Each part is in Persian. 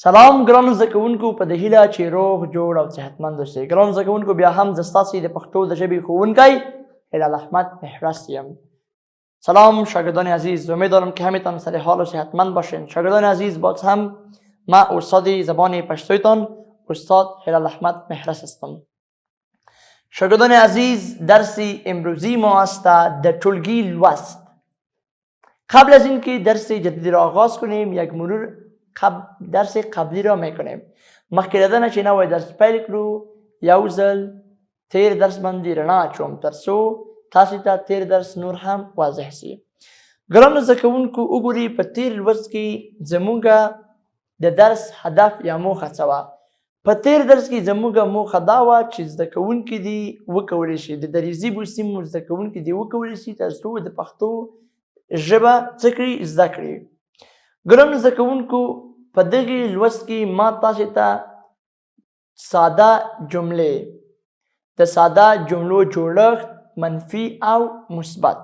سلام ګرانو زده کوونکو، په دې هیله چې روغ جوړ او صحتمند اوسئ. ګرانو زده کوونکو، بیا هم زه ستاسې د پښتو د ژبې ښوونکی هلال احمد مهرس یم. سلام شاگردان عزیز، امیدوارم که همتان سر حال و صحتمند باشین. شاگردان عزیز، باز هم ما استاد زبان پشتویتان استاد هلال احمد مهرس هستم. شاگردان عزیز، درس امروزی ما است در ټولګي لوست. قبل از اینکه درس جدید را آغاز کنیم یک مرور درس قبلی را میکنیم. مخکې دنه چې نوی درس پیل کړو یو ځل تیر درس باندې رڼا اچوم تر څو تاسو ته تیر درس نور هم واضح شي. ګرانو زده کوونکو، وګورئ په تیر لوست کې زموږ د درس هدف یا موخه څه وه. په تیر درس کې زموږ موخه دا وه چې زده کوونکي دې وکولی شي، د دریځي بوسیم زده کوونکي دې وکولی شي تر څو د پښتو ژبه څه کړي، زده کړي. ګرانو زده کوونکو، په دغه لوست کې ما تاسو ته ساده جملې، د ساده جملو جوړښت، منفی او مثبت.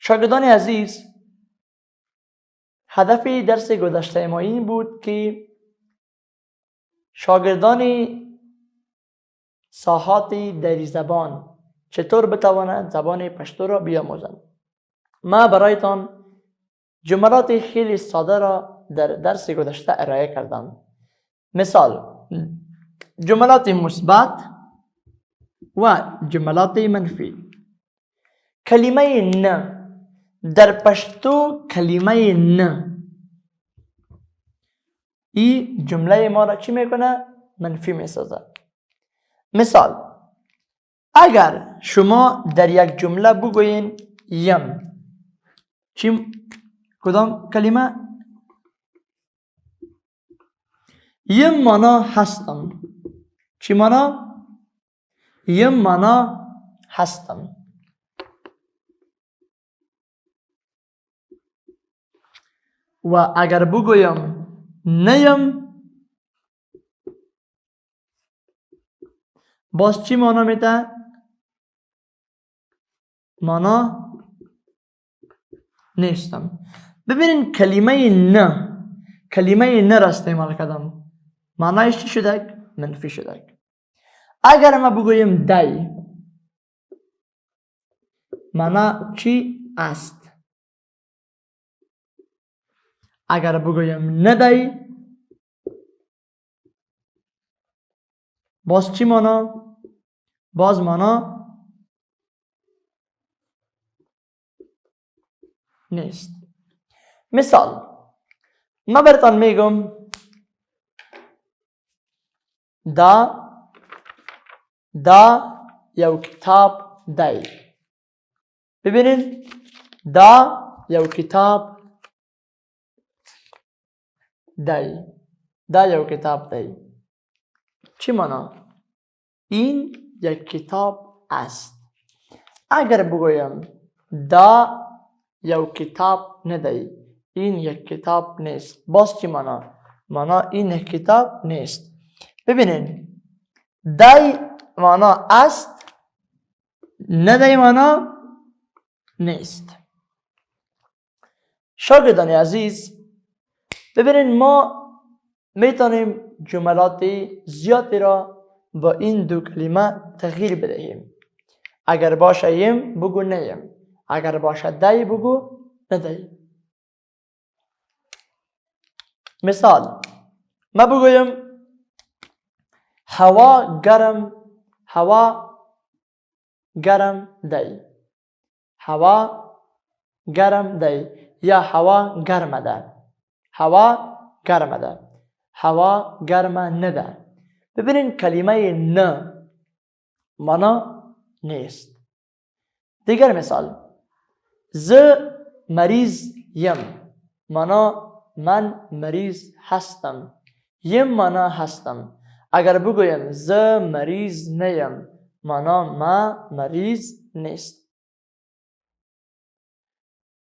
شاگردان عزیز، هدف درس گذشته ما این بود که شاگردان ساحات دری زبان چطور بتوانند زبان پشتو را بیاموزند. ما برایتان جملات خیلی ساده را در درس گذشته ارائه کردم. مثال جملات مثبت و جملات منفی. کلمه نه در پشتو، کلمه نه این جمله ما را چی میکنه؟ منفی میسازه. مثال اگر شما در یک جمله بگوین یم، کدام کلمه؟ یم مانا هستم. چی مانا؟ یم مانا هستم. و اگر بگویم نیم، باز چی مانا میده؟ مانا نیستم. ببینین کلمه نه، کلمه نه را استعمال کردم، معنایش چی شده؟ منفی شده. اگر ما بگویم دای، معنا چی است؟ اگر بگویم ندای، باز چی معنا؟ باز معنا نیست. مثال ما براتان میگم دا یو کتاب دی. ببینید دا یو کتاب دی. دا یو کتاب دی. چی معنا؟ این یک کتاب است. اگر بگویم دا یو کتاب ندی، این یک کتاب نیست، باز چی معنا؟ معنا این یک کتاب نیست. ببینید دای معنا است، ندای معنا نیست. شاگردان عزیز، ببینید ما میتونیم جملات زیادی را با این دو کلمه تغییر بدهیم. اگر باشه یم بگو نیم، اگر باشه دای بگو ندای. مثال ما بگویم هوا گرم، هوا گرم دی. هوا گرم دی یا هوا گرم ده. هوا گرم ده، هوا گرم نده. ببینین کلمه نه معنا نیست. دیگر مثال ز مریض یم، معنا من مریض هستم. یم معنا هستم. اگر بگویم ز مریض نیم، معنا ما مریض نیست.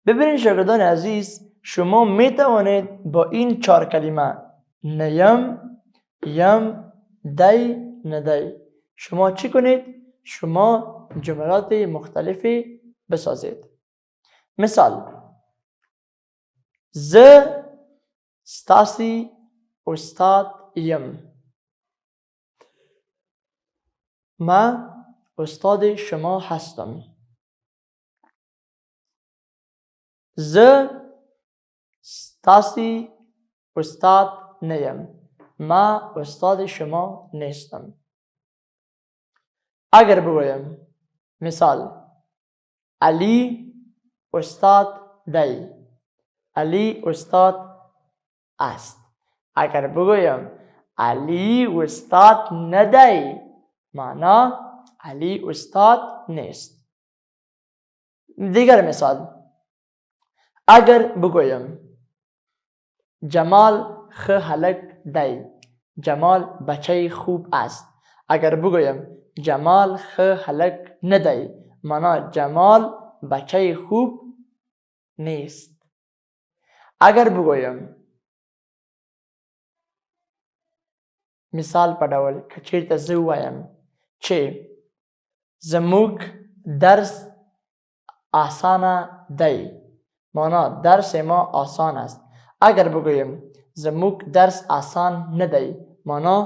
ببینید شاگردان عزیز، شما می توانید با این چهار کلمه نیم، یم، دی، ندی شما چی کنید؟ شما جملات مختلفی بسازید. مثال ز ستاسی استاد یم. ما استاد شما هستم. ز ستاسی استاد نیم. ما استاد شما نیستم. اگر بگویم مثال علی استاد دی. علی استاد است. اگر بگویم علی استاد ندی، معنا علی استاد نیست. دیگر مثال اگر بگویم جمال خ هلک دی. جمال بچه خوب است. اگر بگویم جمال خ هلک ندی، معنا جمال بچه خوب نیست. اگر بگویم مثال په ډول که چیرته زه ووایم چې زموږ درس آسانه دی، معنا درس ما آسان است. اگر بگویم زموږ درس آسان ندی، معنا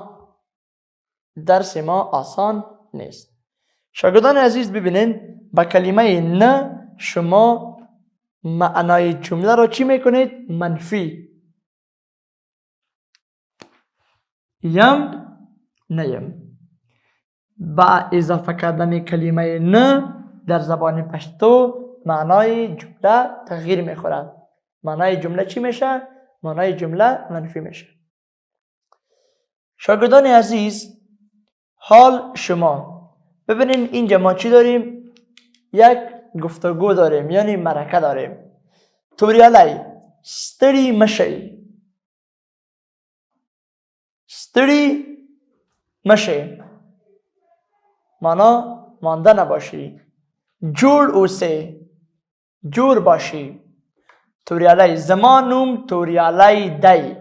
درس ما آسان نیست. شاگردان عزیز ببینین با کلمه نه شما معنای جمله را چی میکنید؟ منفی. یم نیم. با اضافه کردن کلمه نه در زبان پشتو معنای جمله تغییر میخورد. معنای جمله چی میشه؟ معنای جمله منفی میشه. شاگردان عزیز حال شما ببینین اینجا ما چی داریم؟ یک گفتگو داریم، یعنی مرکه داریم. توریالی ستړي مشي. ستړي مشي معنا مانده نباشی. جوړ اوسه، جوړ باشی. توریالی زما نوم توریالی دی.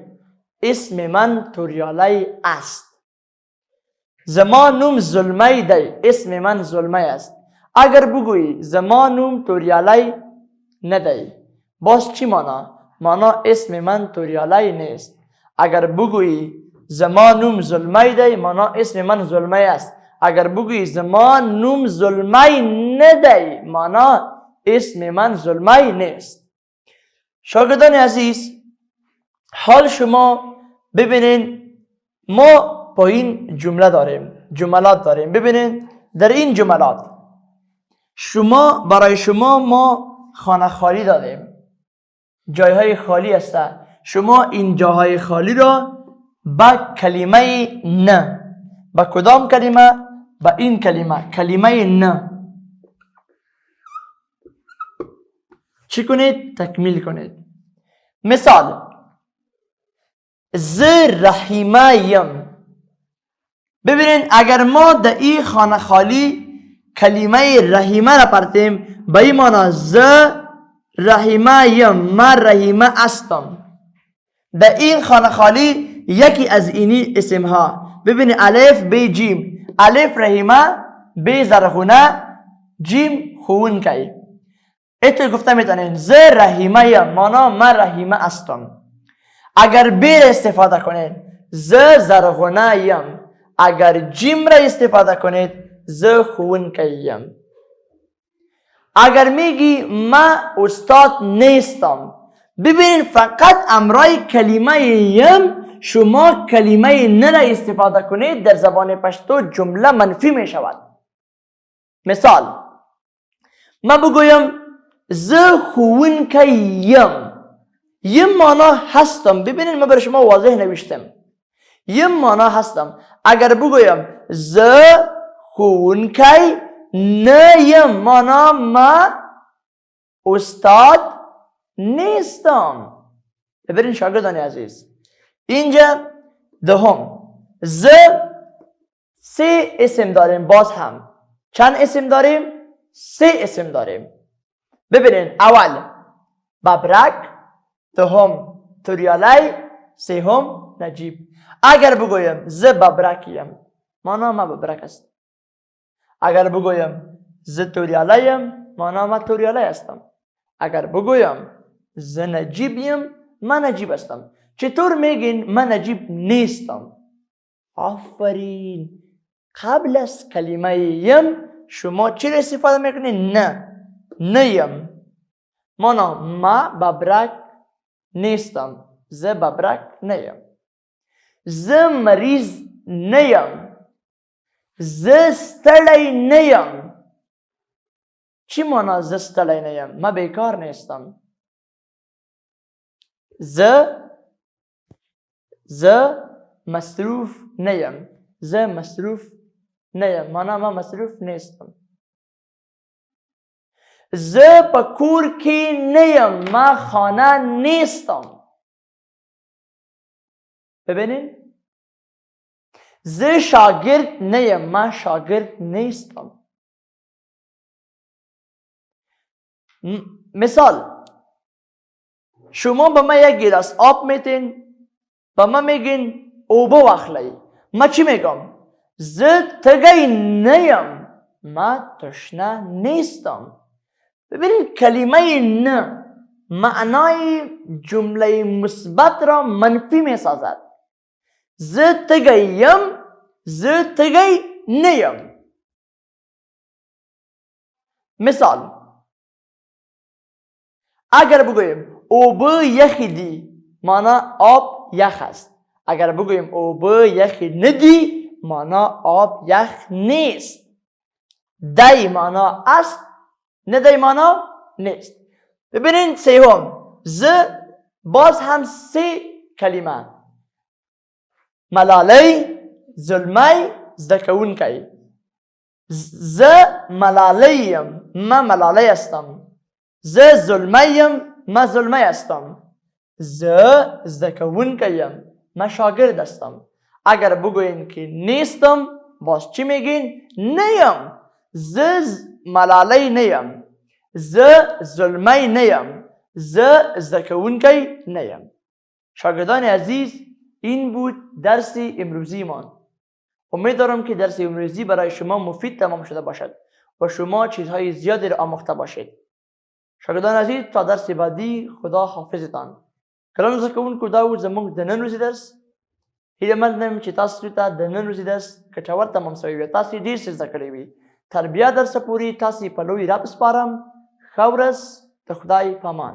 اسم من توریالی است. زما نوم زلمی دی. اسم من زلمی است. اگر بگویی زما نوم توریالی ندی، باز چی معنا؟ معنا اسم من توریالی نیست. اگر بگویی زما نوم زلمی دی، معنا اسم من زلمی است. اگر بگویی زما نوم زلمی ندی، معنا اسم من زلمی نیست. شاگردان عزیز حال شما ببینین ما پایین جمله داریم، جملات داریم. ببینین در این جملات شما برای شما ما خانه خالی دادیم، جایهای خالی است. شما این جاهای خالی را با کلمه نه، با کدام کلمه؟ با این کلمه، کلمه نه چی کنید؟ تکمیل کنید. مثال ز رحیمه یم. ببینید اگر ما در این خانه خالی کلمه رحیمه را پرتیم به این معنی ز رحیمه یم، من رحیمه هستم. در این خانه خالی یکی از اینی اسم ها ببینید الف ب جیم. الف رحیمه، ب زرخونه، جیم خونکی. ایتو گفته میتونین ز رحیمه یم مانا من رحیمه هستم. اگر ب را استفاده کنید ز زرخونه یم. اگر جیم را استفاده کنید ز خونکی یم. اگر میگی من استاد نیستم، ببینید فقط امرای کلمه یم شما کلمه نه را استفاده کنید در زبان پشتو جمله منفی می شود. مثال من بگویم ز خونکی یم. یم مانا هستم. ببینید من برای شما واضح نوشتم یم مانا هستم. اگر بگویم ز خونکی نه یم مانا ما استاد نیستم. ببینید شاگردان عزیز اینجا دهم ز سه اسم داریم. باز هم چند اسم داریم؟ سه اسم داریم. ببینید اول ببرک، دهم توریالی، سوم نجیب. اگر بگویم ز ببرکیم مانا ما ببرک است. اگر بگویم ز توریالیم مانا ما توریالی هستم. اگر بگویم ز نجیبیم من نجیب هستم. چطور میگین من عجیب نیستم؟ آفرین، قبل از کلمه یم شما چی را استفاده میکنین؟ نه، نیم. مانا ما ببرک نیستم، ز ببرک نیم. ز مریض نیم، ز ستړی نیم. چی مانا ز ستړی نیم؟ ما بیکار نیستم. ز مصروف نیم، ز مصروف نیم. مانا ما مصروف نیستم. ز په کور کې نیم، ما خانه نیستم. ببینین، ز شاگرد نیم، ما شاگرد نیستم. مثال، شما به من یک گیلاس آب میتین، به من میگین اوبه واخلی. ما چی میگم؟ ز تگی نیم، ما تشنه نیستم. ببینید کلمه نه معنای جمله مثبت را منفی می سازد. ز تگیم، ز تگی نیم. مثال، اگر بگوییم اوبه یخی دی، مانا آب یخ است. اگر بگوییم اوبه یخی ندی، مانا آب یخ نیست. دی مانا است، ندی مانا نیست. ببینین سیوم، ز باز هم سه کلمه: ملالی، ظلمی، زدکونکی. ز ملالیم، ما ملالی هستم. ز ظلمیم، ما ظلمی هستم. ز زدکونکیم، ما شاگرد هستم. اگر بگوین که نیستم، باز چی میگین؟ نیم. ز ملالی نیم، ز ظلمی نیم، ز زدکونکی نیم. شاگردان عزیز، این بود درس امروزی من. امیدوارم که درس امروزی برای شما مفید تمام شده باشد و شما چیزهای زیادی را آموخته باشید. شاگردان عزیز، تا درس بعدی، خدا حافظتان. ګرانو زده کوونکو، دا و زموږ د نن ورځې درس. هیله مند یم چې تاسو ته د نن ورځې درس ګټور تمام شوی وي. تاسو ډېر څه زده کړي وي. تر بیا درسه پورې تاسې په لوی رب سپارم. ښه ورځ، د خدای په امان.